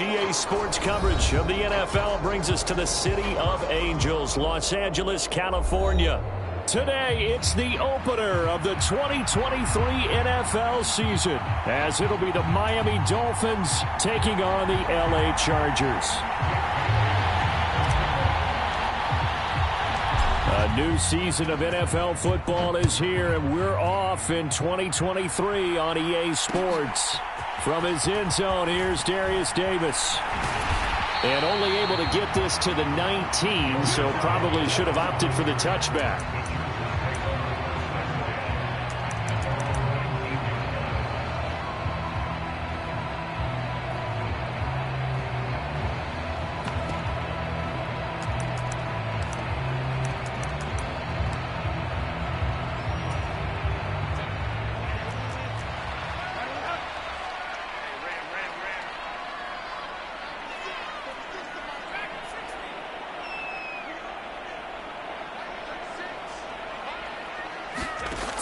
EA Sports coverage of the NFL brings us to the City of Angels, Los Angeles, California. Today, it's the opener of the 2023 NFL season, as it'll be the Miami Dolphins taking on the LA Chargers. A new season of NFL football is here, and we're off in 2023 on EA Sports. From his end zone, here's Darius Davis. And only able to get this to the 19, so probably should have opted for the touchback.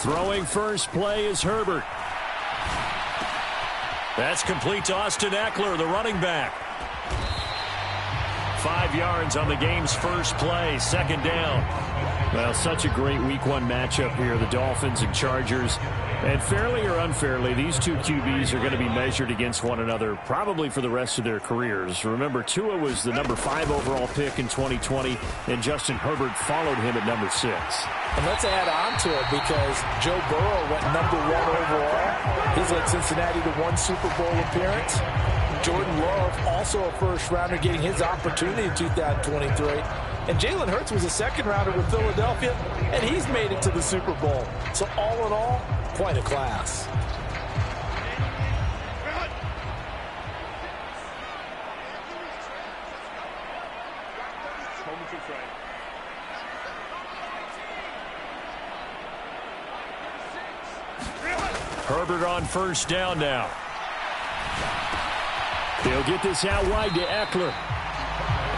Throwing first play is Herbert. That's complete to Austin Eckler, the running back. 5 yards on the game's first play, second down. Well, such a great Week 1 matchup here, the Dolphins and Chargers. And fairly or unfairly, these two QBs are going to be measured against one another probably for the rest of their careers. Remember, Tua was the number 5 overall pick in 2020, and Justin Herbert followed him at number 6. And let's add on to it because Joe Burrow went number 1 overall. He's led Cincinnati to 1 Super Bowl appearance. Jordan Love, also a first-rounder, getting his opportunity in 2023. And Jalen Hurts was a second-rounder with Philadelphia, and he's made it to the Super Bowl. So all in all, quite a class. Herbert on first down now. They'll get this out wide to Eckler.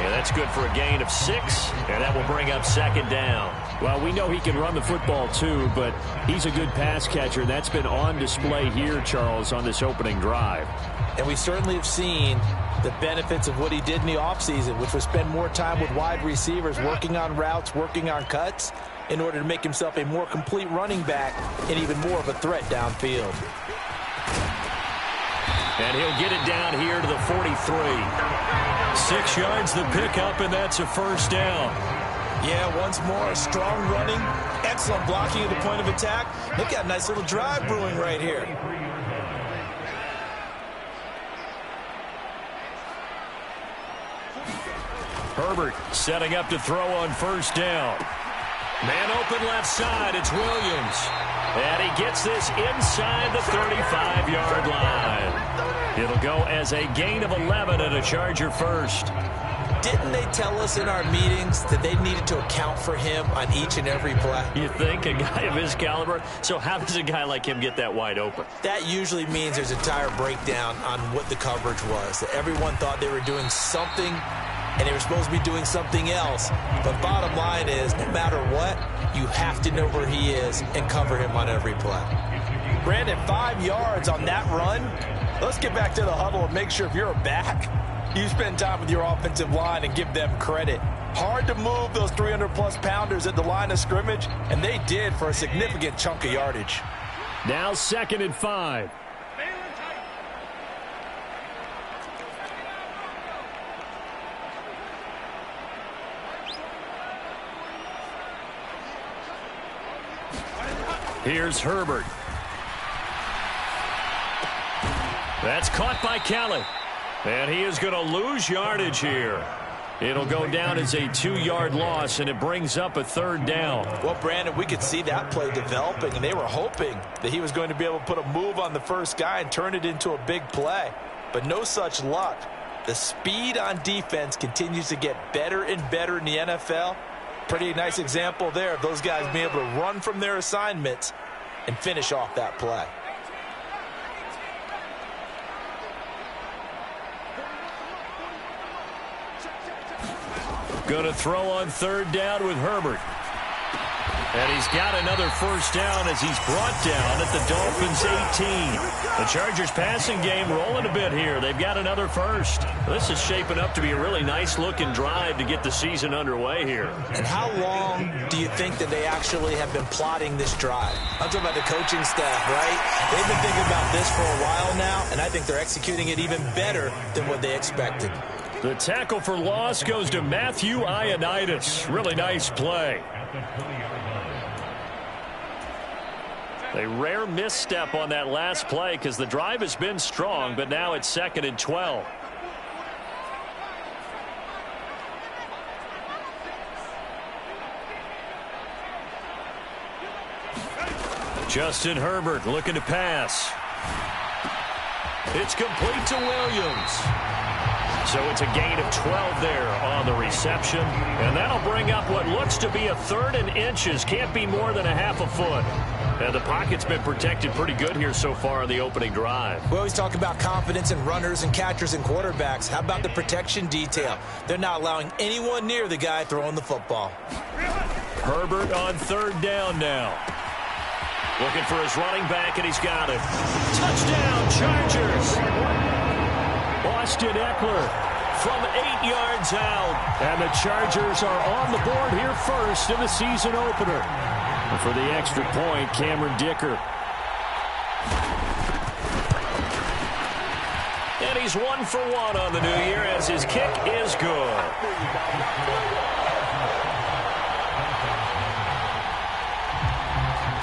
And that's good for a gain of 6, and that will bring up second down. Well, we know he can run the football too, but he's a good pass catcher. That's been on display here, Charles, on this opening drive. And we certainly have seen the benefits of what he did in the offseason, which was spend more time with wide receivers, working on routes, working on cuts, in order to make himself a more complete running back and even more of a threat downfield. And he'll get it down here to the 43. 6 yards the pickup, and that's a first down. Yeah, once more, strong running, excellent blocking at the point of attack. Look at a nice little drive brewing right here. Herbert setting up to throw on first down. Man open left side, it's Williams. And he gets this inside the 35-yard line. It'll go as a gain of 11 and a Charger first. Didn't they tell us in our meetings that they needed to account for him on each and every play? You think, a guy of his caliber? So how does a guy like him get that wide open? That usually means there's a entire breakdown on what the coverage was. That everyone thought they were doing something, and they were supposed to be doing something else. But bottom line is, no matter what, you have to know where he is and cover him on every play. Brandon, 5 yards on that run. Let's get back to the huddle and make sure if you're a back, you spend time with your offensive line and give them credit. Hard to move those 300-plus pounders at the line of scrimmage, and they did for a significant chunk of yardage. Now 2nd and 5. Here's Herbert. That's caught by Kelly. And he is going to lose yardage here. It'll go down as a 2-yard loss, and it brings up a third down. Well, Brandon, we could see that play developing, and they were hoping that he was going to be able to put a move on the first guy and turn it into a big play. But no such luck. The speed on defense continues to get better and better in the NFL. Pretty nice example there of those guys being able to run from their assignments and finish off that play. Going to throw on third down with Herbert. And he's got another first down as he's brought down at the Dolphins' 18. The Chargers passing game rolling a bit here. They've got another first. This is shaping up to be a really nice-looking drive to get the season underway here. And how long do you think that they actually have been plotting this drive? I'm talking about the coaching staff, right? They've been thinking about this for a while now, and I think they're executing it even better than what they expected. The tackle for loss goes to Matthew Ioannidis. Really nice play. A rare misstep on that last play because the drive has been strong, but now it's 2nd and 12. Justin Herbert looking to pass. It's complete to Williams. So it's a gain of 12 there on the reception. And that'll bring up what looks to be a 3rd and inches. Can't be more than a half a foot. And the pocket's been protected pretty good here so far on the opening drive. We always talk about confidence in runners and catchers and quarterbacks. How about the protection detail? They're not allowing anyone near the guy throwing the football. Herbert on 3rd down now. Looking for his running back, and he's got it. Touchdown, Chargers! Austin Eckler from 8 yards out. And the Chargers are on the board here first in the season opener. And for the extra point, Cameron Dicker. And he's 1 for 1 on the new year as his kick is good.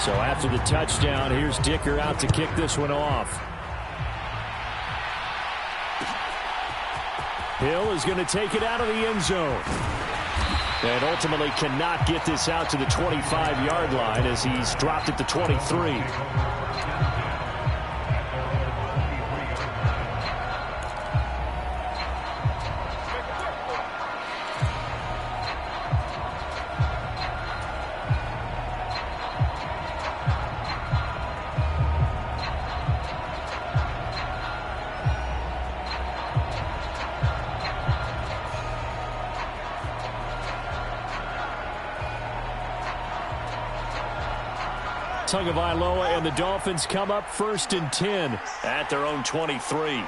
So after the touchdown, here's Dicker out to kick this one off. Hill is going to take it out of the end zone. And ultimately cannot get this out to the 25-yard line as he's dropped at the 23. Tagovailoa and the Dolphins come up 1st and 10 at their own 23.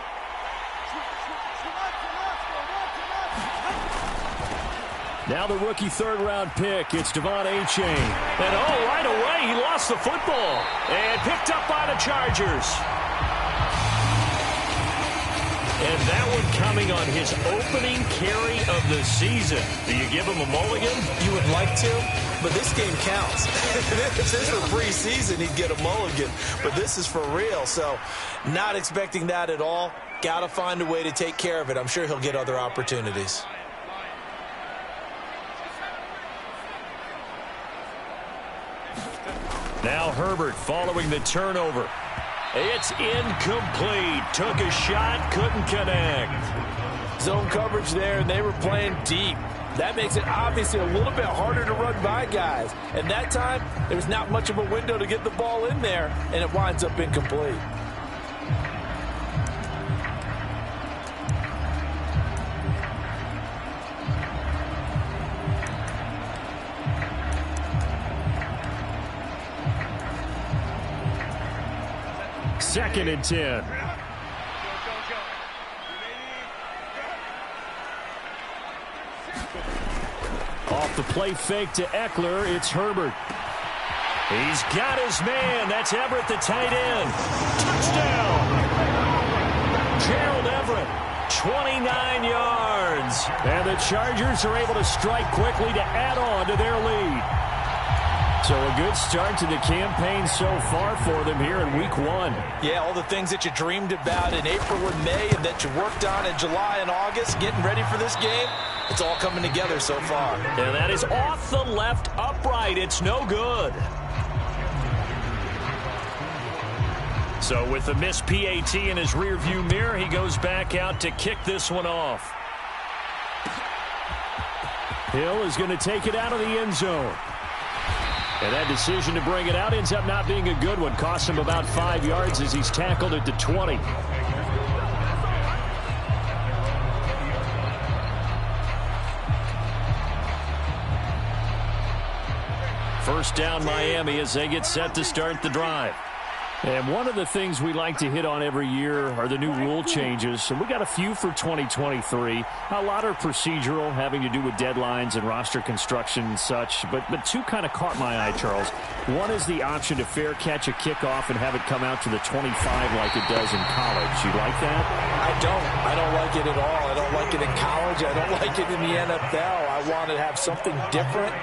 Now the rookie 3rd-round pick. It's Devon Achane. And right away he lost the football and picked up by the Chargers. And that one coming on his opening carry of the season. Do you give him a mulligan? You would like to, but this game counts. If this is for preseason, he'd get a mulligan. But this is for real, so not expecting that at all. Got to find a way to take care of it. I'm sure he'll get other opportunities. Now Herbert following the turnover. It's incomplete. Took a shot, couldn't connect. Zone coverage there, and they were playing deep. That makes it obviously a little bit harder to run by guys. And that time, there was not much of a window to get the ball in there, and it winds up incomplete. Second and 10. Off the play fake to Eckler, it's Herbert. He's got his man. That's Everett, the tight end. Touchdown! Gerald Everett, 29 yards. And the Chargers are able to strike quickly to add on to their lead. So a good start to the campaign so far for them here in week 1. Yeah, all the things that you dreamed about in April and May and that you worked on in July and August, getting ready for this game, it's all coming together so far. And that is off the left upright. It's no good. So with the missed PAT in his rearview mirror, he goes back out to kick this one off. Hill is going to take it out of the end zone. And that decision to bring it out ends up not being a good one. Costs him about 5 yards as he's tackled at the 20. First down, Miami, as they get set to start the drive. And one of the things we like to hit on every year are the new rule changes. And we got a few for 2023. A lot are procedural, having to do with deadlines and roster construction and such. But two kind of caught my eye, Charles. One is the option to fair catch a kickoff and have it come out to the 25 like it does in college. You like that? I don't like it at all. I don't like it in college. I don't like it in the NFL. I want to have something different.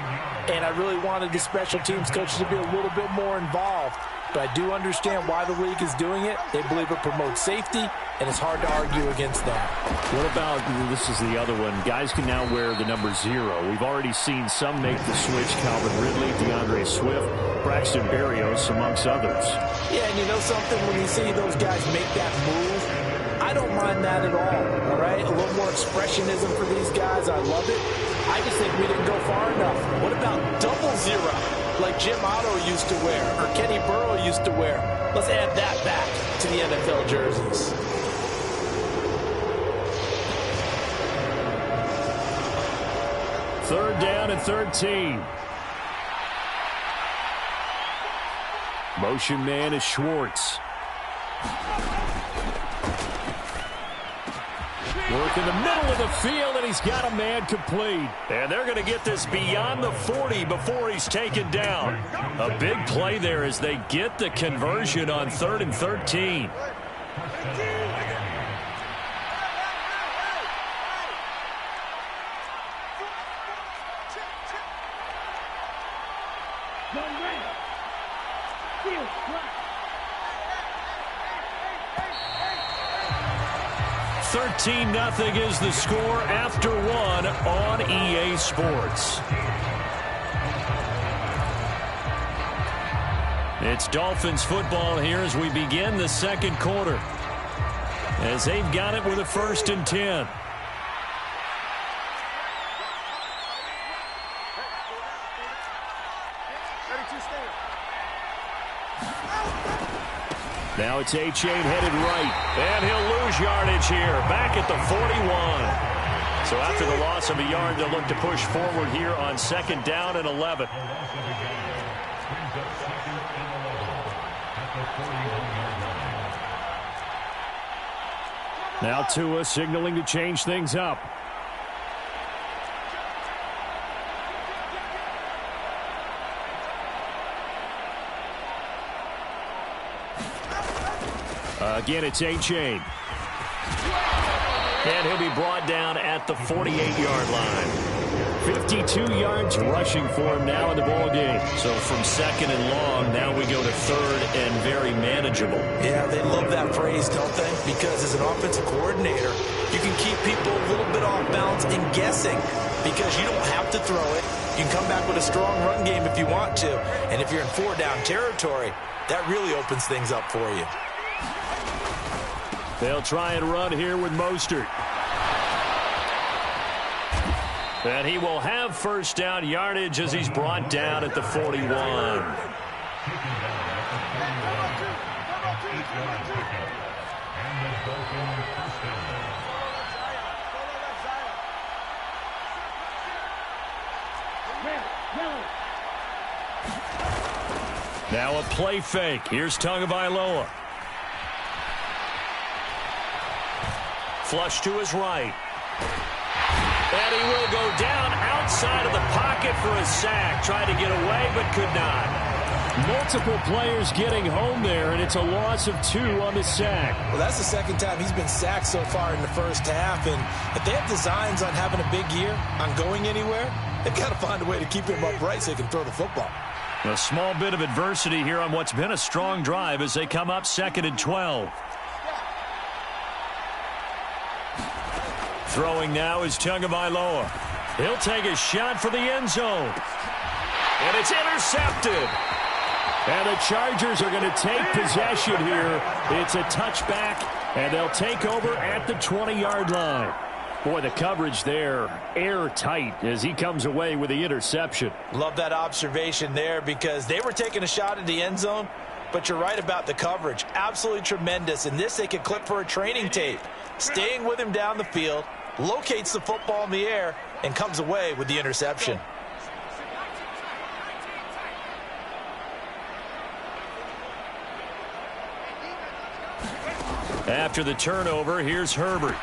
And I really wanted the special teams coaches to be a little bit more involved. But I do understand why the league is doing it. They believe it promotes safety, and it's hard to argue against that. What about, this is the other one, guys can now wear the number 0. We've already seen some make the switch, Calvin Ridley, DeAndre Swift, Braxton Berrios, amongst others. Yeah, and you know something? When you see those guys make that move, I don't mind that at all right? A little more expressionism for these guys. I love it. I just think we didn't go far enough. What about double 0? Like Jim Otto used to wear, or Kenny Burrow used to wear. Let's add that back to the NFL jerseys. Third down and 13. Motion man is Schwartz. Work in the middle of the field, and he's got a man complete. And they're going to get this beyond the 40 before he's taken down. A big play there as they get the conversion on 3rd and 13. Nothing is the score after 1 on EA Sports. It's Dolphins football here as we begin the second quarter, as they've got it with a 1st and 10. Now it's A-Chain headed right, and he'll lose yardage here, back at the 41. So after the loss of a yard, they'll look to push forward here on 2nd down and 11. Now Tua signaling to change things up. Again, it's A-Chain. And he'll be brought down at the 48-yard line. 52 yards rushing for him now in the ball game. So from 2nd and long, now we go to 3rd and very manageable. Yeah, they love that phrase, don't they? Because as an offensive coordinator, you can keep people a little bit off balance and guessing because you don't have to throw it. You can come back with a strong run game if you want to. And if you're in 4-down territory, that really opens things up for you. They'll try and run here with Mostert. And he will have 1st down yardage as he's brought down at the 41. Now a play fake. Here's Tagovailoa. Flush to his right. And he will go down outside of the pocket for a sack. Tried to get away, but could not. Multiple players getting home there, and it's a loss of 2 on the sack. Well, that's the 2nd time he's been sacked so far in the first half. And if they have designs on having a big year, on going anywhere, they've got to find a way to keep him upright so they can throw the football. A small bit of adversity here on what's been a strong drive as they come up 2nd and 12. Throwing now is Tagovailoa. He'll take a shot for the end zone. And it's intercepted. And the Chargers are going to take possession here. It's a touchback, and they'll take over at the 20-yard line. Boy, the coverage there, airtight as he comes away with the interception. Love that observation there because they were taking a shot at the end zone, but you're right about the coverage. Absolutely tremendous. And this they could clip for a training tape. Staying with him down the field, locates the football in the air, and comes away with the interception. After the turnover, here's Herbert.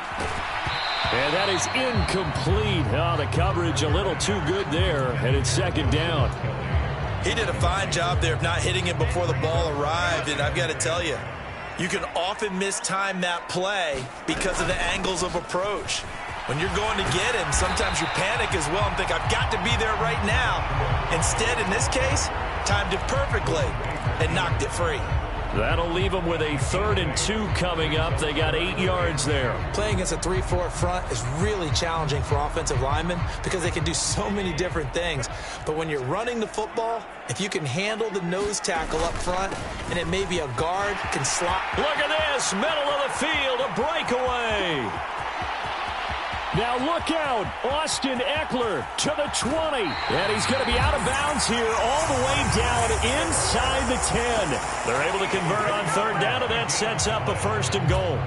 And that is incomplete. Oh, the coverage a little too good there, and it's second down. He did a fine job there of not hitting it before the ball arrived, and I've got to tell you, you can often mistime that play because of the angles of approach. When you're going to get him, sometimes you panic as well and think, I've got to be there right now. Instead, in this case, timed it perfectly and knocked it free. That'll leave them with a 3rd and 2 coming up. They got 8 yards there. Playing against a 3-4 front is really challenging for offensive linemen because they can do so many different things. But when you're running the football, if you can handle the nose tackle up front, and it may be a guard, can slot. Look at this, middle of the field, a breakaway. Now look out, Austin Eckler to the 20. And he's going to be out of bounds here all the way down inside the 10. They're able to convert on 3rd down, and that sets up a 1st and goal.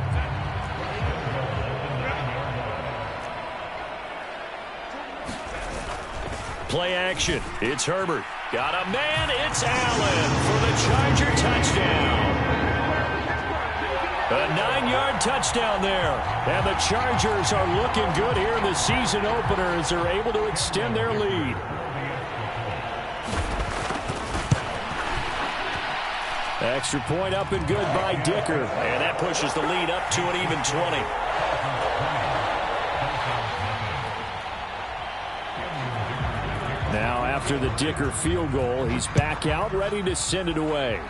Play action. It's Herbert. Got a man. It's Allen for the Charger touchdown. A 9-yard touchdown there. And the Chargers are looking good here in the season opener as they're able to extend their lead. Extra point up and good by Dicker. And that pushes the lead up to an even 20. Now after the Dicker field goal, he's back out ready to send it away.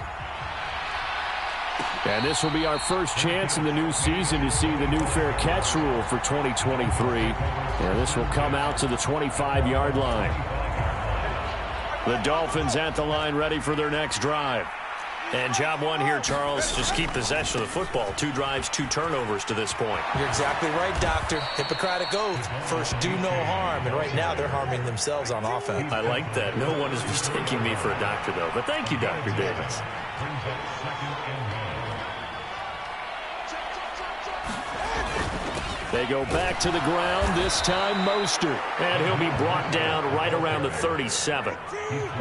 And this will be our first chance in the new season to see the new fair catch rule for 2023. And this will come out to the 25-yard line. The Dolphins at the line ready for their next drive. And job one here, Charles, just keep possession of the football. 2 drives, 2 turnovers to this point. You're exactly right, Doctor. Hippocratic oath. First, do no harm. And right now, they're harming themselves on offense. I like that. No one is mistaking me for a doctor, though. But thank you, Dr. Davis. They go back to the ground, this time Mostert. And he'll be brought down right around the 37.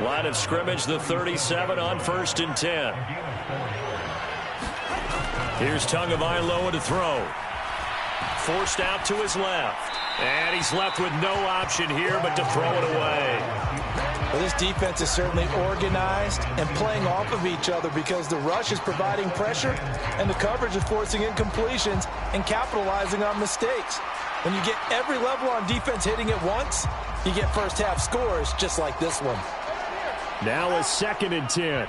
Line of scrimmage, the 37 on 1st and 10. Here's Tagovailoa to throw. Forced out to his left. And he's left with no option here but to throw it away. Well, this defense is certainly organized and playing off of each other because the rush is providing pressure and the coverage is forcing incompletions and capitalizing on mistakes. When you get every level on defense hitting at once, you get first half scores just like this one. Now a 2nd and 10.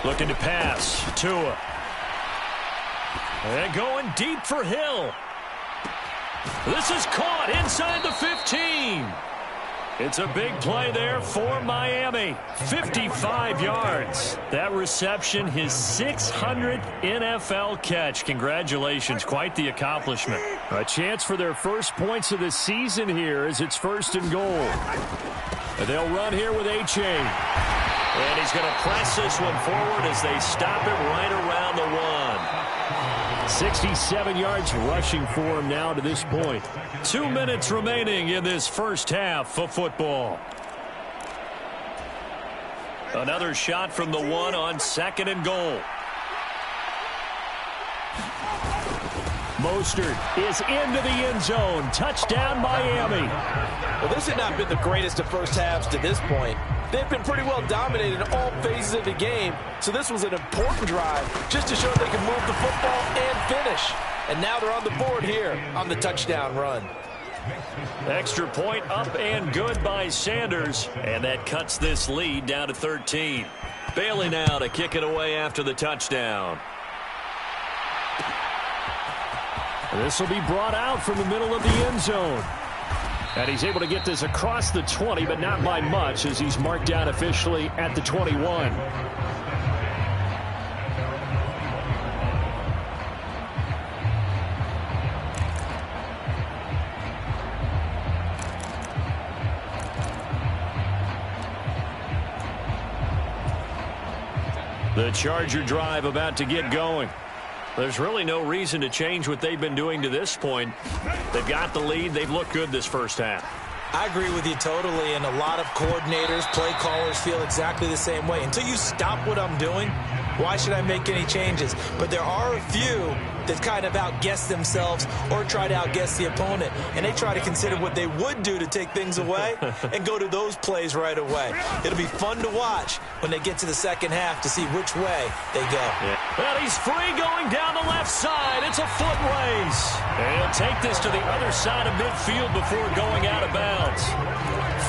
Looking to pass. Tua. And going deep for Hill. This is caught inside the 15. It's a big play there for Miami. 55 yards. That reception, his 600th NFL catch. Congratulations. Quite the accomplishment. A chance for their first points of the season here as it's 1st and goal. They'll run here with A-Chain. And he's going to press this one forward as they stop it right around the 1. 67 yards rushing for him now to this point. 2 minutes remaining in this first half of football. Another shot from the 1 on 2nd and goal. Mostert is into the end zone. Touchdown, Miami. Well, this had not been the greatest of first halves to this point. They've been pretty well dominated in all phases of the game, so this was an important drive just to show they can move the football and finish. And now they're on the board here on the touchdown run. Extra point up and good by Sanders, and that cuts this lead down to 13. Bailey now to kick it away after the touchdown. This will be brought out from the middle of the end zone. And he's able to get this across the 20, but not by much as he's marked down officially at the 21. The Charger drive about to get going. There's really no reason to change what they've been doing to this point. They've got the lead. They've looked good this first half. I agree with you totally, and a lot of coordinators, play callers feel exactly the same way. Until you stop what I'm doing, why should I make any changes? But there are a few that kind of outguess themselves or try to outguess the opponent, and they try to consider what they would do to take things away and go to those plays right away. It'll be fun to watch when they get to the second half to see which way they go. Yeah. Well, he's free going down the left side. It's a foot race. And he'll take this to the other side of midfield before going out of bounds.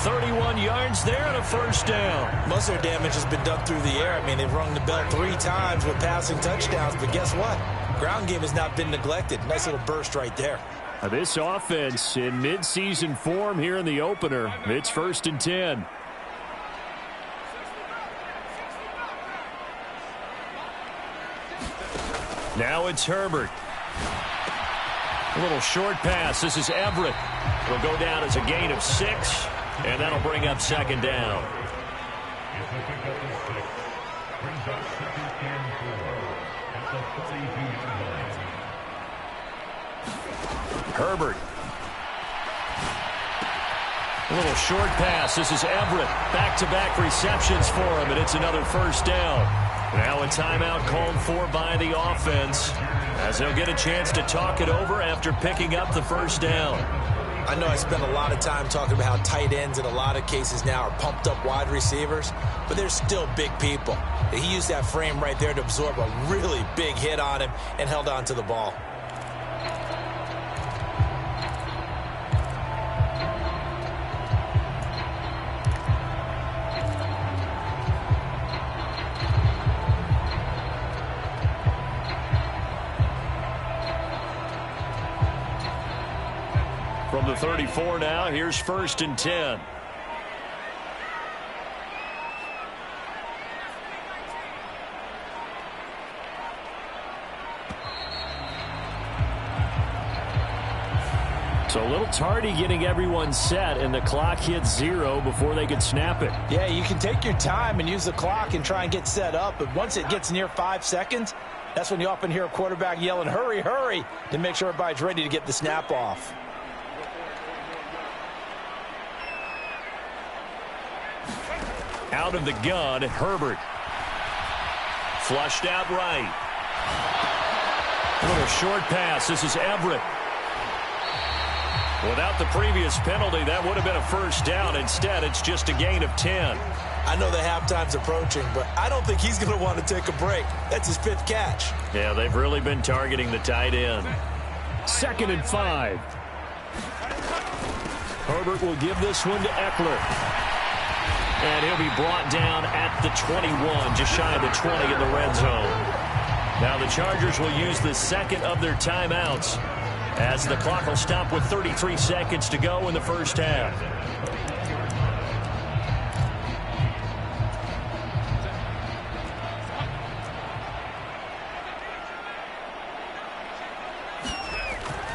31 yards there and a first down. Most of their damage has been done through the air. I mean, they've rung the bell 3 times with passing touchdowns, but guess what? Ground game has not been neglected. Nice little burst right there. This offense in mid-season form here in the opener. It's 1st and 10. Now it's Herbert. A little short pass. This is Everett. It'll go down as a gain of 6, and that'll bring up 2nd down. Herbert. A little short pass. This is Everett. Back-to-back receptions for him, and it's another first down. Now a timeout called for by the offense, as they'll get a chance to talk it over after picking up the first down. I know I spent a lot of time talking about how tight ends in a lot of cases now are pumped up wide receivers, but they're still big people. He used that frame right there to absorb a really big hit on him and held on to the ball. From the 34 now, here's 1st and 10. So a little tardy getting everyone set, and the clock hits 0 before they could snap it. Yeah, you can take your time and use the clock and try and get set up, but once it gets near 5 seconds, that's when you often hear a quarterback yelling, hurry, hurry, to make sure everybody's ready to get the snap off. Out of the gun, Herbert. Flushed out right. A little short pass. This is Everett. Without the previous penalty, that would have been a first down. Instead, it's just a gain of 10. I know the halftime's approaching, but I don't think he's going to want to take a break. That's his 5th catch. Yeah, they've really been targeting the tight end. 2nd and 5. Herbert will give this one to Eckler. And he'll be brought down at the 21, just shy of the 20 in the red zone. Now the Chargers will use the 2nd of their timeouts, as the clock will stop with 33 seconds to go in the first half.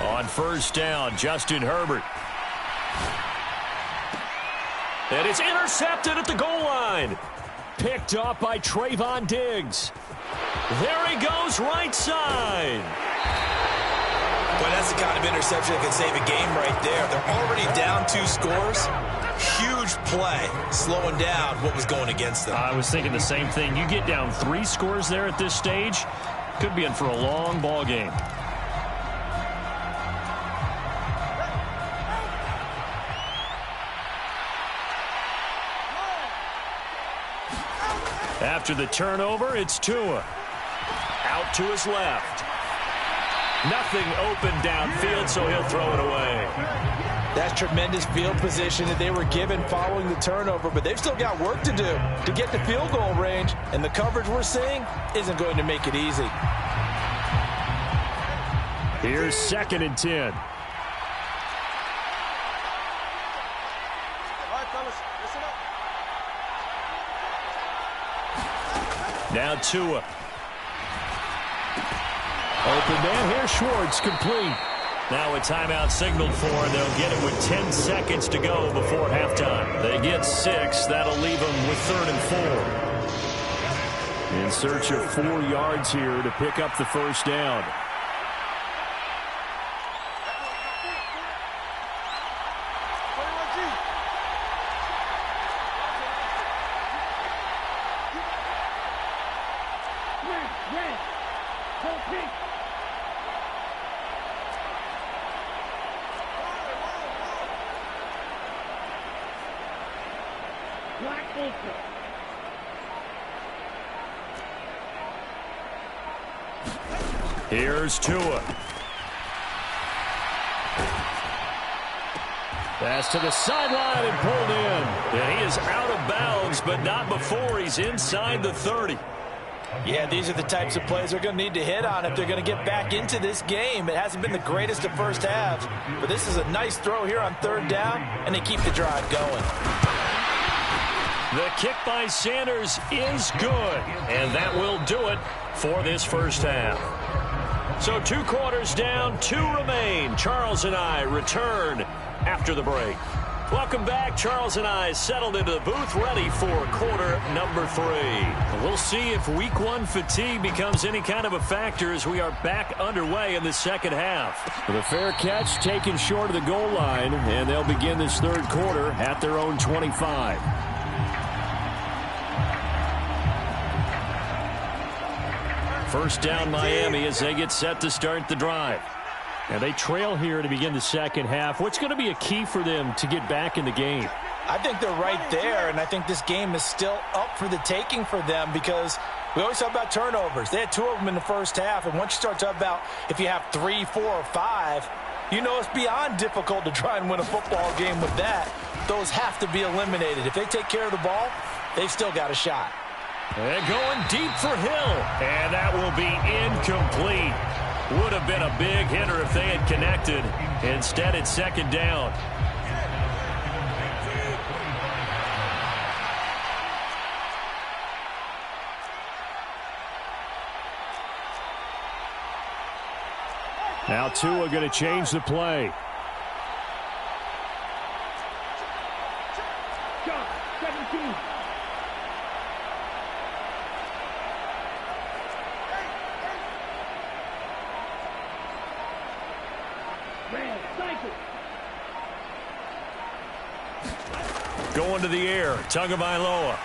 On first down, Justin Herbert. And it's intercepted at the goal line. Picked off by Trayvon Diggs. There he goes, right side. Boy, that's the kind of interception that can save a game right there. They're already down 2 scores. Huge play, slowing down what was going against them. I was thinking the same thing. You get down 3 scores there at this stage, could be in for a long ball game. After the turnover, it's Tua. Out to his left. Nothing open downfield, so he'll throw it away. That's tremendous field position that they were given following the turnover, but they've still got work to do to get the field goal range, and the coverage we're seeing isn't going to make it easy. Here's 2nd and 10. Now Tua. Open man here, Schwartz, complete. Now a timeout signaled for, and they'll get it with 10 seconds to go before halftime. They get 6. That'll leave them with 3rd and 4. In search of 4 yards here to pick up the first down. Here's Tua. Pass to the sideline and pulled in. And he is out of bounds, but not before he's inside the 30. Yeah, these are the types of plays they're going to need to hit on if they're going to get back into this game. It hasn't been the greatest of first halves, but this is a nice throw here on 3rd down, and they keep the drive going. The kick by Sanders is good, and that will do it for this first half. So 2 quarters down, 2 remain. Charles and I return after the break. Welcome back. Charles and I settled into the booth, ready for quarter number 3. We'll see if week 1 fatigue becomes any kind of a factor as we are back underway in the second half. The fair catch taken short of the goal line, and they'll begin this 3rd quarter at their own 25. First down Miami as they get set to start the drive. And they trail here to begin the second half. What's going to be a key for them to get back in the game? I think they're right there, and I think this game is still up for the taking for them because we always talk about turnovers. They had 2 of them in the first half, and once you start talking about if you have 3, 4, or 5, you know it's beyond difficult to try and win a football game with that. Those have to be eliminated. If they take care of the ball, they've still got a shot. And going deep for Hill. And that will be incomplete. Would have been a big hitter if they had connected. Instead, it's 2nd down. Now Tua going to change the play. Going to the air, Tagovailoa.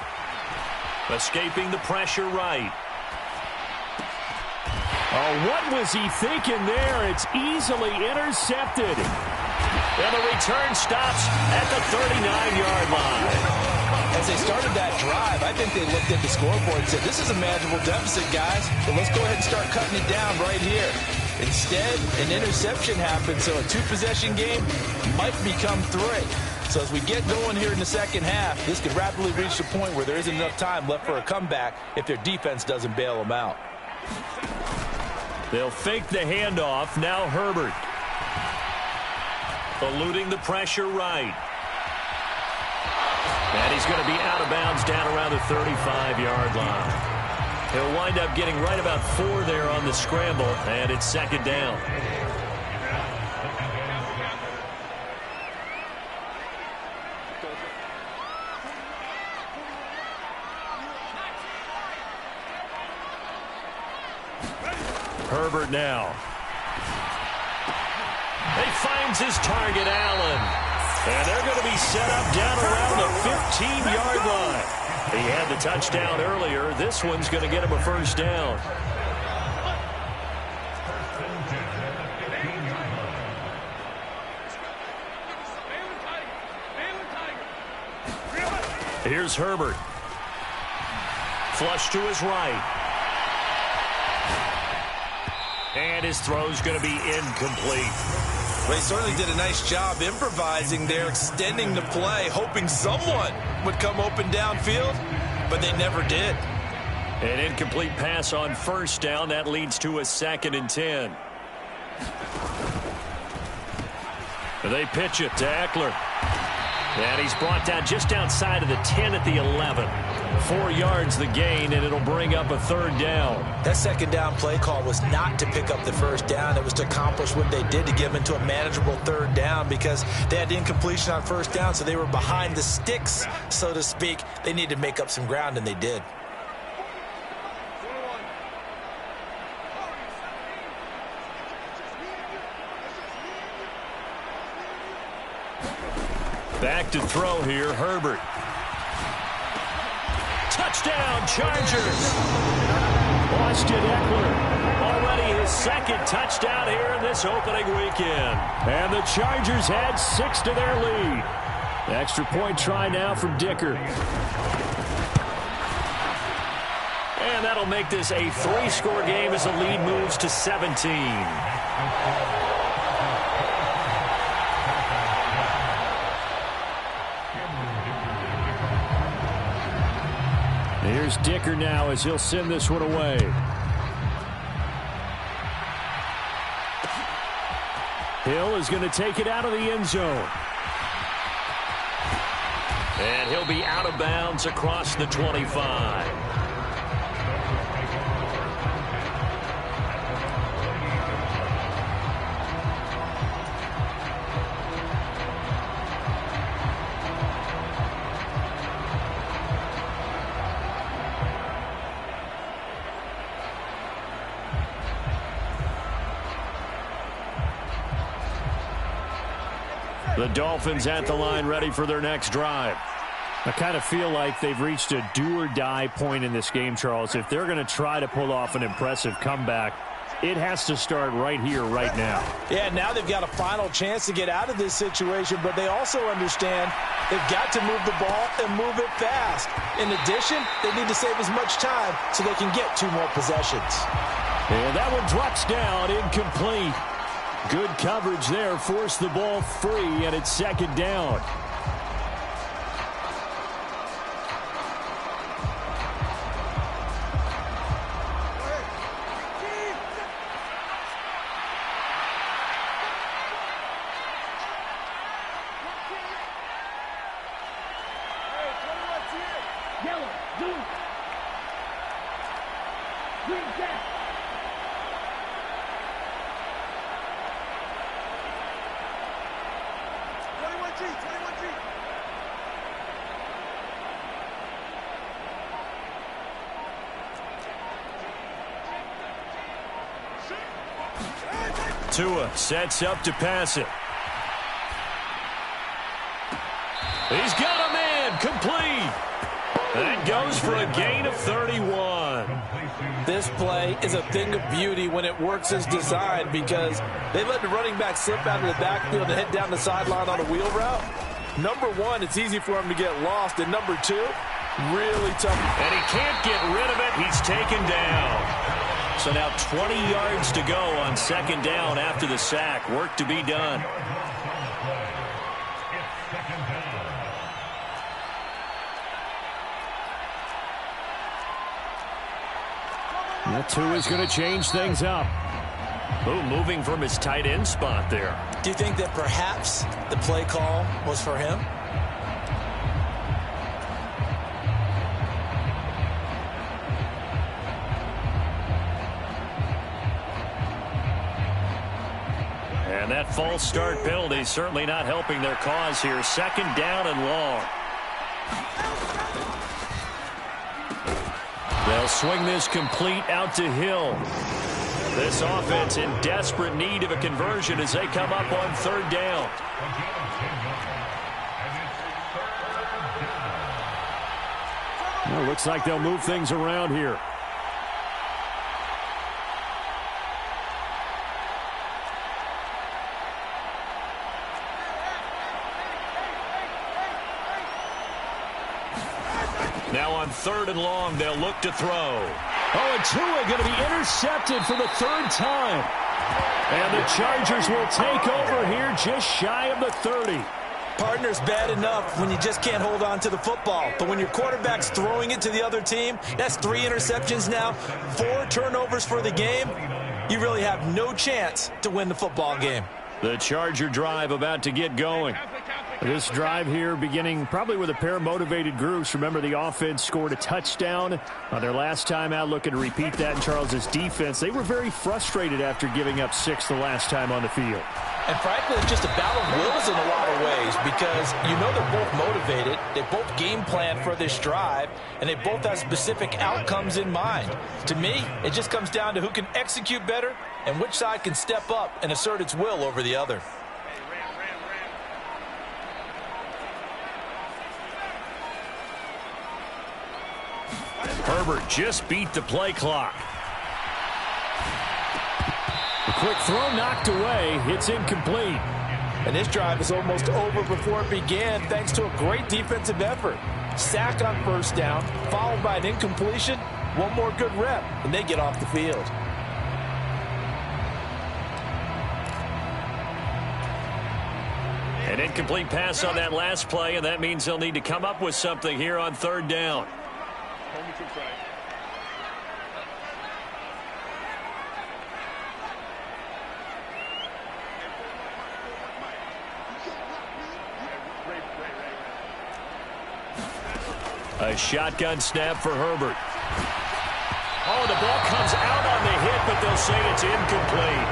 Escaping the pressure right. Oh, what was he thinking there? It's easily intercepted. And the return stops at the 39-yard line. As they started that drive, I think they looked at the scoreboard and said, this is a manageable deficit, guys, but let's go ahead and start cutting it down right here. Instead, an interception happened, so a 2-possession game might become 3. So as we get going here in the second half, this could rapidly reach the point where there isn't enough time left for a comeback if their defense doesn't bail them out. They'll fake the handoff. Now Herbert. Eluding the pressure right. And he's going to be out of bounds down around the 35-yard line. He'll wind up getting right about 4 there on the scramble, and it's 2nd down. Herbert now. He finds his target, Allen. And they're going to be set up down around the 15-yard line. He had the touchdown earlier. This one's going to get him a first down. Here's Herbert. Flush to his right. And his throw's going to be incomplete. Well, he certainly did a nice job improvising there, extending the play, hoping someone would come open downfield, but they never did. An incomplete pass on first down. That leads to a 2nd and 10. They pitch it to Eckler. And he's brought down just outside of the 10 at the 11. 4 yards the gain, and it'll bring up a 3rd down. That 2nd down play call was not to pick up the first down. It was to accomplish what they did to get them into a manageable 3rd down because they had the incompletion on first down, so they were behind the sticks, so to speak. They needed to make up some ground, and they did. Back to throw here, Herbert. Touchdown, Chargers. Austin Eckler, already his second touchdown here in this opening weekend. And the Chargers add 6 to their lead. Extra point try now from Dicker. And that'll make this a 3-score game as the lead moves to 17. Here's Dicker now as he'll send this one away. Hill is going to take it out of the end zone. And he'll be out of bounds across the 25. The Dolphins at the line ready for their next drive. I kind of feel like they've reached a do-or-die point in this game, Charles. If they're going to try to pull off an impressive comeback, it has to start right here, right now. Yeah, now they've got a final chance to get out of this situation, but they also understand they've got to move the ball and move it fast. In addition, they need to save as much time so they can get 2 more possessions. And that one drops down, incomplete. Good coverage there, forced the ball free, and it's second down. Tua sets up to pass it. He's got a man, complete. That goes for a gain of 31. This play is a thing of beauty when it works as designed because they let the running back slip out of the backfield and head down the sideline on a wheel route. Number 1, it's easy for him to get lost. And number 2, really tough. And he can't get rid of it. He's taken down. So now 20 yards to go on second down after the sack. Work to be done. That 2 is going to change things up. Ooh, moving from his tight end spot there. Do you think that perhaps the play call was for him? And that false start penalty is certainly not helping their cause here. Second down and long. They'll swing this complete out to Hill. This offense in desperate need of a conversion as they come up on third down. Well, looks like they'll move things around here. Now on third and long, they'll look to throw. Oh, and Tua going to be intercepted for the 3rd time. And the Chargers will take over here just shy of the 30. Partner's bad enough when you just can't hold on to the football. But when your quarterback's throwing it to the other team, that's 3 interceptions now, 4 turnovers for the game. You really have no chance to win the football game. The Charger drive about to get going. This drive here beginning probably with a pair of motivated groups. Remember, the offense scored a touchdown on their last time out. Looking to repeat that in Charles' defense. They were very frustrated after giving up 6 the last time on the field. And frankly, it's just a battle of wills in a lot of ways because you know they're both motivated. They both game plan for this drive, and they both have specific outcomes in mind. To me, it just comes down to who can execute better and which side can step up and assert its will over the other. Herbert just beat the play clock. A quick throw knocked away. It's incomplete. And this drive is almost over before it began thanks to a great defensive effort. Sack on first down, followed by an incompletion. One more good rep, and they get off the field. An incomplete pass on that last play, and that means they'll need to come up with something here on third down. A shotgun snap for Herbert. Oh, the ball comes out on the hit, but they'll say it's incomplete.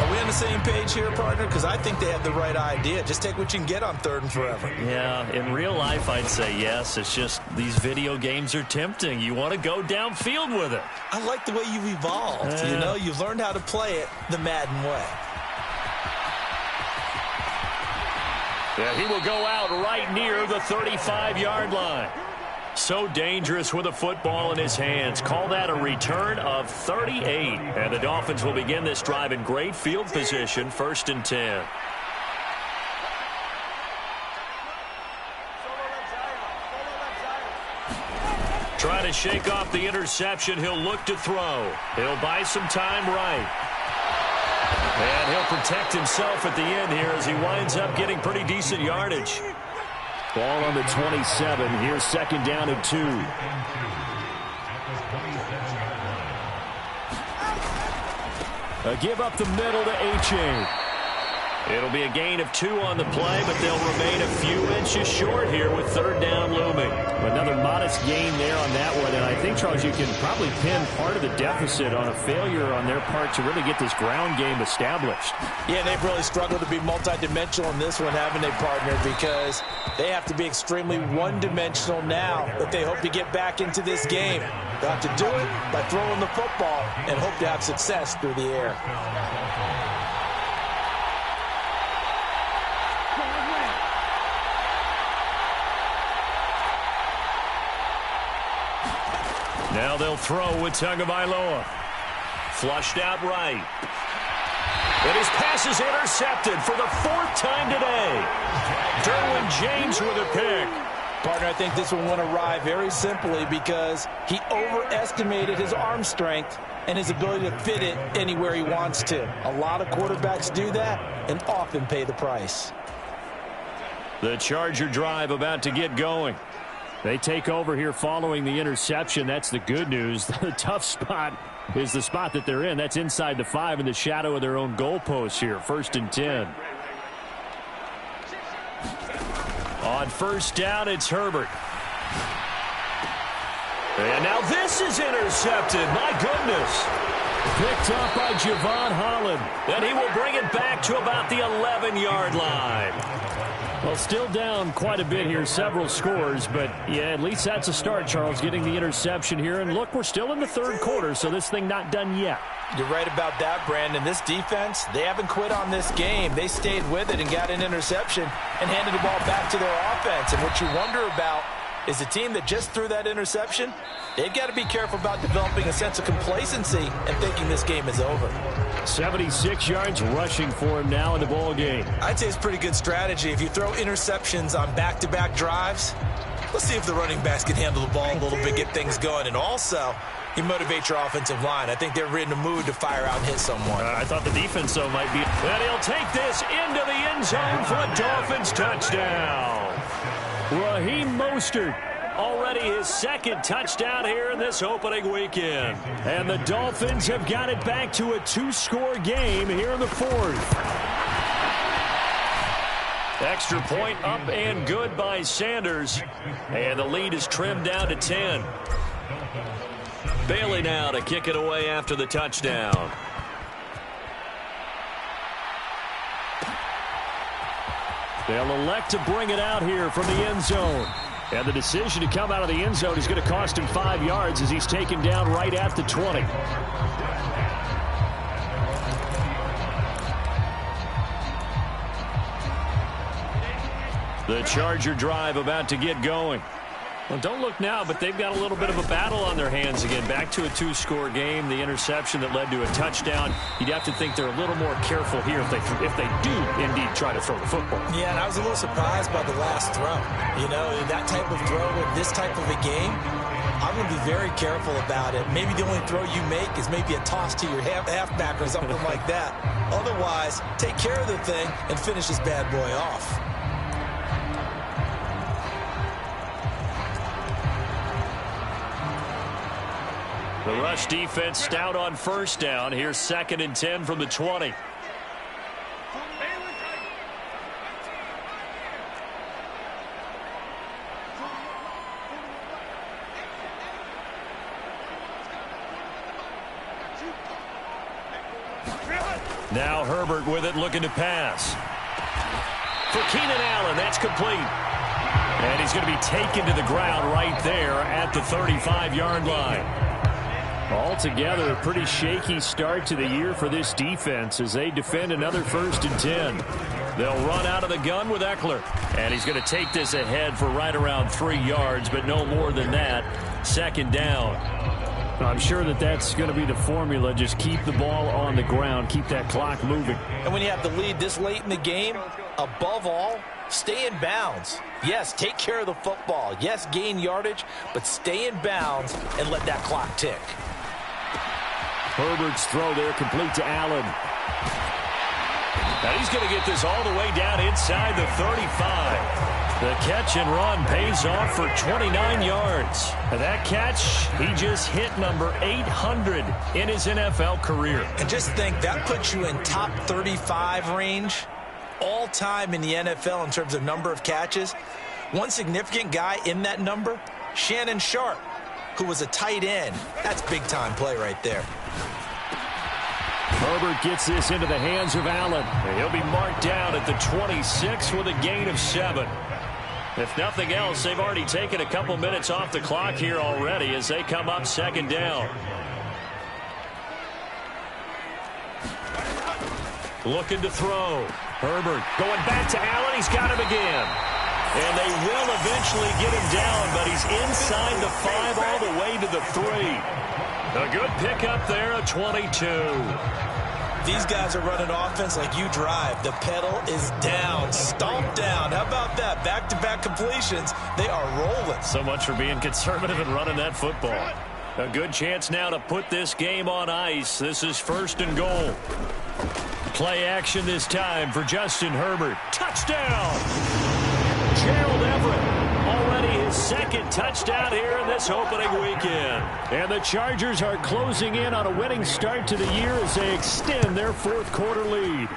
Are we on the same page here, partner? Because I think they have the right idea. Just take what you can get on third and forever. Yeah, in real life, I'd say yes. It's just these video games are tempting. You want to go downfield with it. I like the way you've evolved. You know, you've learned how to play it the Madden way. Yeah, he will go out right near the 35-yard line. So dangerous with a football in his hands. Call that a return of 38. And the Dolphins will begin this drive in great field position, 1st and 10. Trying to shake off the interception. He'll look to throw. He'll buy some time right. And he'll protect himself at the end here as he winds up getting pretty decent yardage. Ball on the 27. Here's 2nd down and 2. A give up the middle to H.A. It'll be a gain of 2 on the play, but they'll remain a few inches short here with 3rd down looming. Another modest gain there on that one, and I think, Charles, you can probably pin part of the deficit on a failure on their part to really get this ground game established. Yeah, they've really struggled to be multidimensional in this one, haven't they, partner? Because they have to be extremely one-dimensional now if they hope to get back into this game. They'll have to do it by throwing the football and hope to have success through the air. Now they'll throw with Tagovailoa. Flushed out right. And his pass is intercepted for the 4th time today. Derwin James with a pick. Partner, I think this one went awry very simply because he overestimated his arm strength and his ability to fit it anywhere he wants to. A lot of quarterbacks do that and often pay the price. The Charger drive about to get going. They take over here following the interception. That's the good news. The tough spot is the spot that they're in. That's inside the 5 in the shadow of their own goalpost here. 1st and 10. On 1st down, it's Herbert. And now this is intercepted. My goodness. Picked up by Javon Holland. And he will bring it back to about the 11-yard line. Well, still down quite a bit here, several scores, but yeah, at least that's a start, Charles, getting the interception here. And look, we're still in the 3rd quarter, so this thing not done yet. You're right about that, Brandon. This defense, they haven't quit on this game. They stayed with it and got an interception and handed the ball back to their offense. And what you wonder about is the team that just threw that interception, they've got to be careful about developing a sense of complacency and thinking this game is over. 76 yards rushing for him now in the ball game. I'd say it's pretty good strategy. If you throw interceptions on back-to-back drives, let's see if the running backs can handle the ball a little bit, get things going. And also, you motivate your offensive line. I think they're in the mood to fire out and hit someone. I thought the defense, though, might be. And he'll take this into the end zone for a Dolphins touchdown. Raheem Mostert, already his 2nd touchdown here in this opening weekend. And the Dolphins have got it back to a 2-score game here in the 4th. Extra point up and good by Sanders. And the lead is trimmed down to 10. Bailey now to kick it away after the touchdown. They'll elect to bring it out here from the end zone. And the decision to come out of the end zone is going to cost him 5 yards as he's taken down right at the 20. The Charger drive about to get going. Well, don't look now, but they've got a little bit of a battle on their hands again. Back to a 2-score game. The interception that led to a touchdown. You'd have to think they're a little more careful here if they do indeed try to throw the football. Yeah, and I was a little surprised by the last throw. You know, that type of throw in this type of a game, I'm going to be very careful about it. Maybe the only throw you make is maybe a toss to your halfback or something like that. Otherwise, take care of the thing and finish this bad boy off. The rush defense stout on first down. Here's 2nd and 10 from the 20. Now Herbert with it, looking to pass. For Keenan Allen, that's complete. And he's going to be taken to the ground right there at the 35-yard line. Altogether, a pretty shaky start to the year for this defense as they defend another 1st and 10. They'll run out of the gun with Eckler. And he's going to take this ahead for right around 3 yards, but no more than that. 2nd down. I'm sure that's going to be the formula. Just keep the ball on the ground. Keep that clock moving. And when you have the lead this late in the game, above all, stay in bounds. Yes, take care of the football. Yes, gain yardage, but stay in bounds and let that clock tick. Herbert's throw there complete to Allen. Now he's going to get this all the way down inside the 35. The catch and run pays off for 29 yards. And that catch, he just hit number 800 in his NFL career. And just think, that puts you in top 35 range all time in the NFL in terms of number of catches. One significant guy in that number, Shannon Sharp, who was a tight end. That's big-time play right there. Herbert gets this into the hands of Allen. He'll be marked down at the 26 with a gain of 7. If nothing else, they've already taken a couple minutes off the clock here already as they come up 2nd down. Looking to throw. Herbert going back to Allen. He's got him again. And they will eventually get him down, but he's inside the 5 all the way to the 3. A good pickup there, a 22. These guys are running offense like you drive. The pedal is down, stomped down. How about that? Back-to-back completions. They are rolling. So much for being conservative and running that football. A good chance now to put this game on ice. This is 1st and goal. Play action this time for Justin Herbert. Touchdown! Gerald Everett. Already his 2nd touchdown here in this opening weekend. And the Chargers are closing in on a winning start to the year as they extend their 4th quarter lead.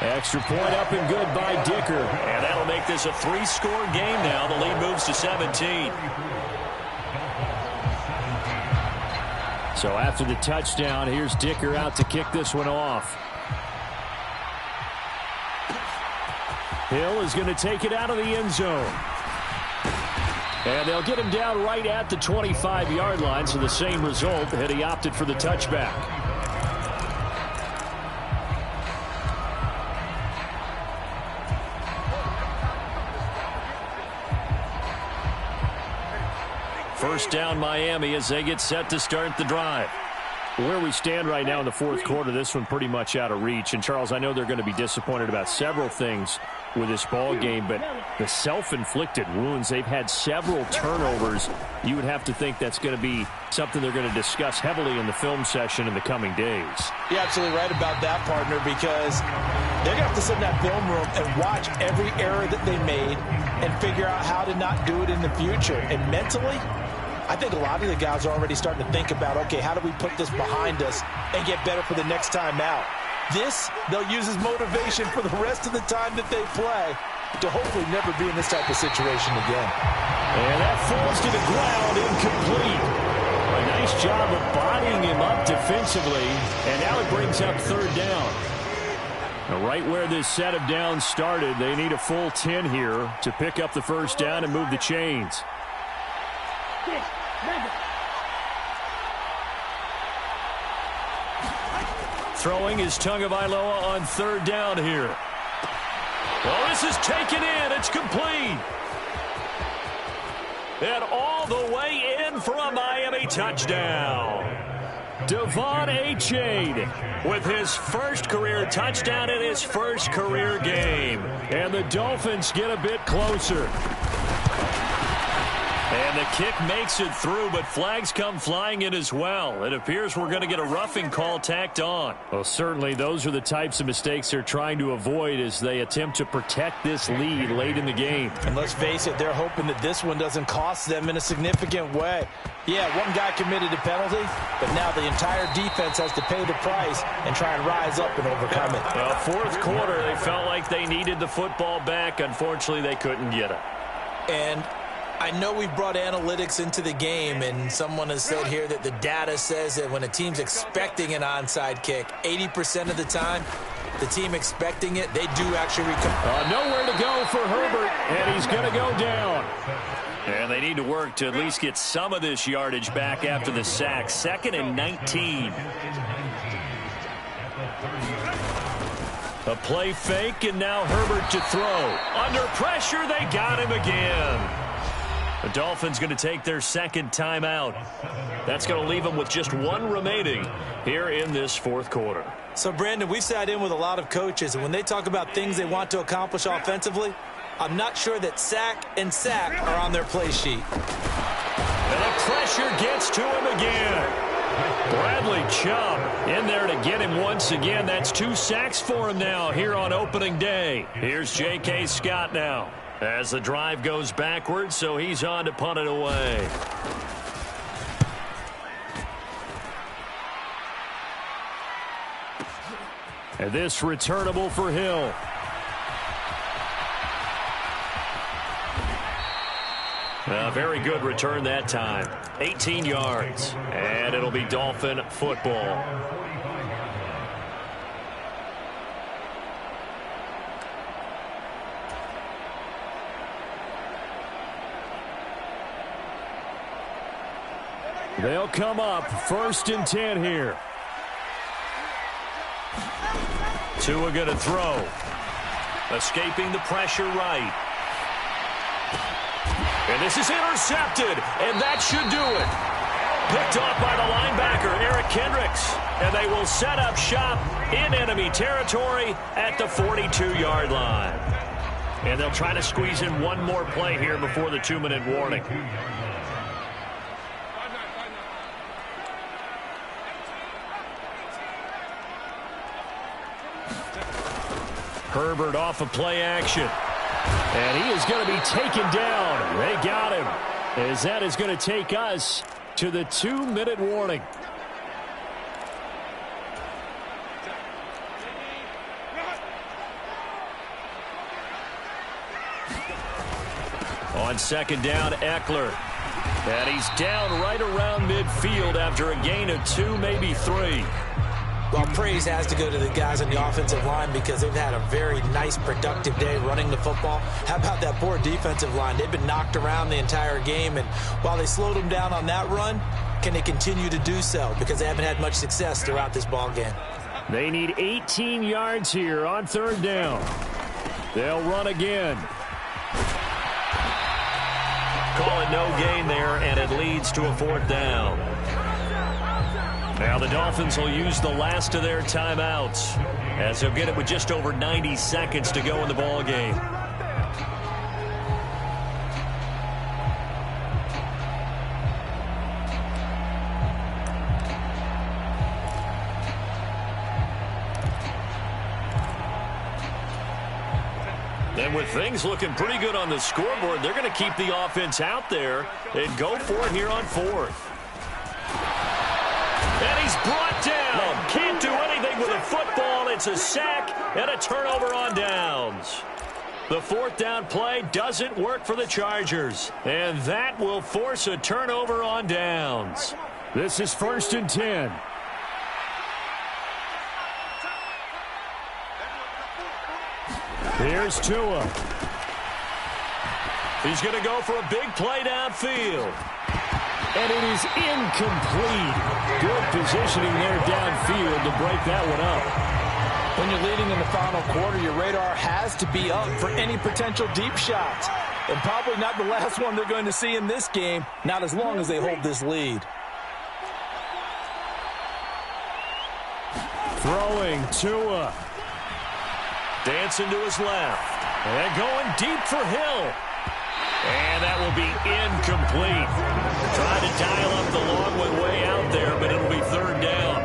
Extra point up and good by Dicker. And that'll make this a 3-score game now. The lead moves to 17. So after the touchdown, here's Dicker out to kick this one off. Hill is going to take it out of the end zone. And they'll get him down right at the 25-yard line, so the same result, had he opted for the touchback. First down Miami as they get set to start the drive. Where we stand right now in the 4th quarter, this one pretty much out of reach. And, Charles, I know they're going to be disappointed about several things with this ball game, but the self-inflicted wounds, they've had several turnovers. You would have to think that's going to be something they're going to discuss heavily in the film session in the coming days. You're absolutely right about that, partner, because they're going to have to sit in that film room and watch every error that they made and figure out how to not do it in the future. And mentally, I think a lot of the guys are already starting to think about, okay, how do we put this behind us and get better for the next time out? This, they'll use as motivation for the rest of the time that they play to hopefully never be in this type of situation again. And that falls to the ground, incomplete. A nice job of bodying him up defensively, and now it brings up 3rd down. Now, right where this set of downs started, they need a full 10 here to pick up the 1st down and move the chains. Throwing is Tagovailoa on 3rd down here. Oh, this is taken in. It's complete. And all the way in for a Miami touchdown. Devon Achane with his first career touchdown in his first career game. And the Dolphins get a bit closer. And the kick makes it through, but flags come flying in as well. It appears we're going to get a roughing call tacked on. Well, certainly those are the types of mistakes they're trying to avoid as they attempt to protect this lead late in the game. And let's face it, they're hoping that this one doesn't cost them in a significant way. Yeah, one guy committed a penalty, but now the entire defense has to pay the price and try and rise up and overcome it. Well, fourth quarter, they felt like they needed the football back. Unfortunately, they couldn't get it. And I know we brought analytics into the game, and someone has said here that the data says that when a team's expecting an onside kick, 80% of the time, the team expecting it, they do actually recover. Nowhere to go for Herbert, and he's going to go down. And they need to work to at least get some of this yardage back after the sack. 2nd and 19. A play fake, and now Herbert to throw. Under pressure, they got him again. The Dolphins going to take their second timeout. That's going to leave them with just one remaining here in this fourth quarter. So, Brandon, we've sat in with a lot of coaches, and when they talk about things they want to accomplish offensively, I'm not sure that sack and sack are on their play sheet. And the pressure gets to him again. Bradley Chubb in there to get him once again. That's 2 sacks for him now here on opening day. Here's J.K. Scott now as the drive goes backwards, so he's on to punt it away. And this returnable for Hill. A very good return that time. 18 yards. And it'll be Dolphin football. They'll come up 1st and 10 here. Tua going to throw. Escaping the pressure right. And this is intercepted, and that should do it. Picked off by the linebacker, Eric Kendricks. And they will set up shop in enemy territory at the 42-yard line. And they'll try to squeeze in one more play here before the 2-minute warning. Herbert off of play action. And he is going to be taken down. They got him. As that is going to take us to the 2-minute warning. On 2nd down, Eckler. And he's down right around midfield after a gain of 2, maybe 3. Well, praise has to go to the guys on the offensive line because they've had a very nice, productive day running the football. How about that poor defensive line? They've been knocked around the entire game, and while they slowed them down on that run, can they continue to do so? Because they haven't had much success throughout this ball game. They need 18 yards here on 3rd down. They'll run again. Call it no gain there, and it leads to a 4th down. Now the Dolphins will use the last of their timeouts as they'll get it with just over 90 seconds to go in the ball game. And with things looking pretty good on the scoreboard, they're going to keep the offense out there and go for it here on 4th. And he's brought down. Can't do anything with a football. It's a sack and a turnover on downs. The 4th down play doesn't work for the Chargers. And that will force a turnover on downs. This is 1st and 10. Here's Tua. He's going to go for a big play downfield. And it is incomplete. Good positioning there downfield to break that one up. When you're leading in the final quarter, your radar has to be up for any potential deep shots. And probably not the last one they're going to see in this game, not as long as they hold this lead. Throwing Tua. Dancing to his left. And going deep for Hill. And that will be incomplete. Trying to dial up the long one way out there, but it'll be third down.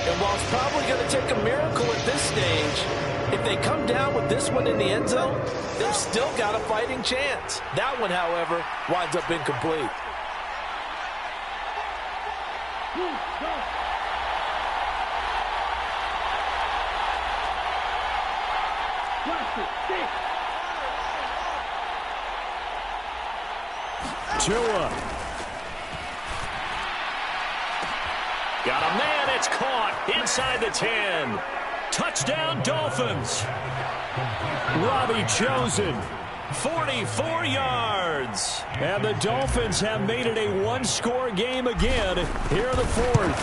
And while it's probably going to take a miracle at this stage, if they come down with this one in the end zone, they've still got a fighting chance. That one, however, winds up incomplete. Tua. Got a man, it's caught inside the 10. Touchdown Dolphins. Robbie Chosen, 44 yards. And the Dolphins have made it a one-score game again here in the fourth.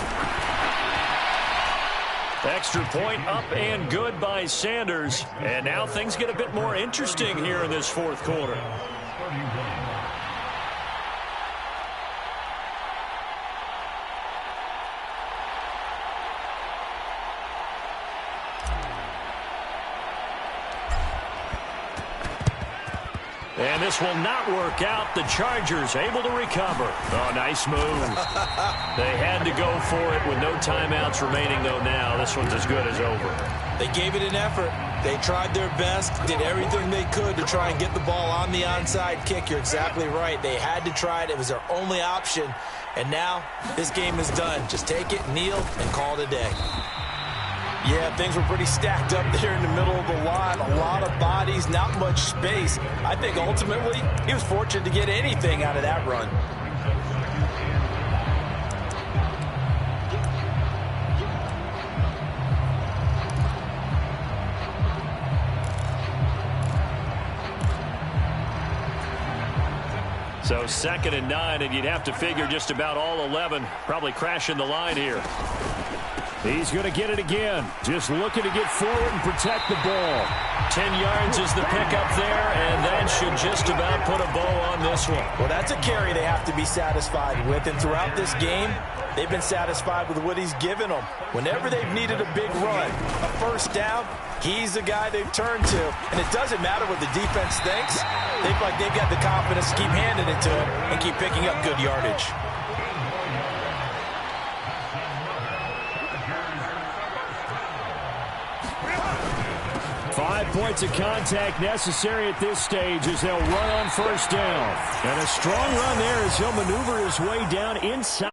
Extra point up and good by Sanders. And now things get a bit more interesting here in this fourth quarter. And this will not work out. The Chargers able to recover. Oh, nice move. They had to go for it with no timeouts remaining, though, now. This one's as good as over. They gave it an effort. They tried their best, did everything they could to try and get the ball on the onside kick. You're exactly right. They had to try it. It was their only option. And now this game is done. Just take it, kneel, and call it a day. Yeah, things were pretty stacked up there in the middle of the line. A lot of bodies, not much space. I think ultimately he was fortunate to get anything out of that run. So 2nd and 9, and you'd have to figure just about all 11 probably crashing the line here. He's going to get it again. Just looking to get forward and protect the ball. 10 yards is the pickup there, and that should just about put a bow on this one. Well, that's a carry they have to be satisfied with, and throughout this game, they've been satisfied with what he's given them. Whenever they've needed a big run, a first down, he's the guy they've turned to. And it doesn't matter what the defense thinks. They've got the confidence to keep handing it to him and keep picking up good yardage. Five points of contact necessary at this stage as they'll run on first down. And a strong run there as he'll maneuver his way down inside.